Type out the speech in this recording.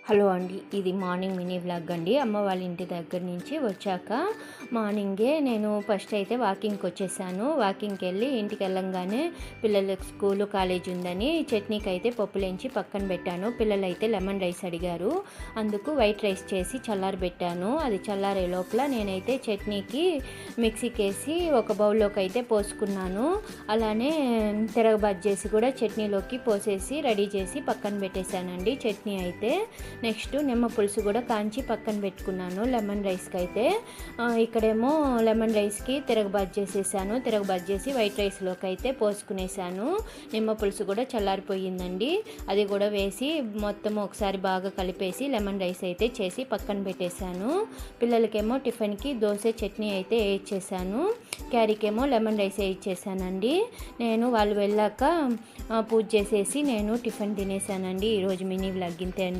Hello అండి, ఇది morning mini vlog అండి. అమ్మ వాళ్ళ ఇంటి దగ్గర నుంచి వచ్చాక మార్నింగే నేను ఫస్ట్ అయితే వాకింగ్కి వచ్చేసాను. వాకింగ్కి వెళ్ళి ఇంటికి వెళ్ళంగానే పిల్లలకు స్కూలు కాలేజ్ ఉందని చట్నీకి అయితే పప్పులేంచి పక్కన పెట్టాను. పిల్లలు అయితే లెమన్ రైస్ అడిగారు, అందుకు వైట్ రైస్ చేసి చల్లారబెట్టాను. అది చల్లారే లోపల నేనైతే చట్నీకి మిక్సీకి వేసి ఒక బౌల్లోకి అయితే పోసుకున్నాను. అలానే తిరగబాతు చేసి కూడా చట్నీలోకి పోసేసి రెడీ చేసి పక్కన పెట్టేశానండి. చట్నీ అయితే నెక్స్ట్ నిమ్మ పులుసు కూడా కాంచి పక్కన పెట్టుకున్నాను లెమన్ రైస్కి అయితే. ఇక్కడేమో లెమన్ రైస్కి తిరగబాతు చేసేసాను. తిరగబాతు చేసి వైట్ రైస్లోకి అయితే పోసుకునేసాను. నిమ్మ పులుసు కూడా చల్లారిపోయిందండి, అది కూడా వేసి మొత్తం ఒకసారి బాగా కలిపేసి లెమన్ రైస్ అయితే చేసి పక్కన పెట్టేశాను. పిల్లలకేమో టిఫిన్కి దోశ చట్నీ అయితే వేయించేసాను, క్యారీకేమో లెమన్ రైస్ వేయించేసానండి. నేను వాళ్ళు వెళ్ళాక పూజ చేసేసి నేను టిఫిన్ తినేసానండి. ఈరోజు మినీ వ్లాగ్ ఇంతే అండి.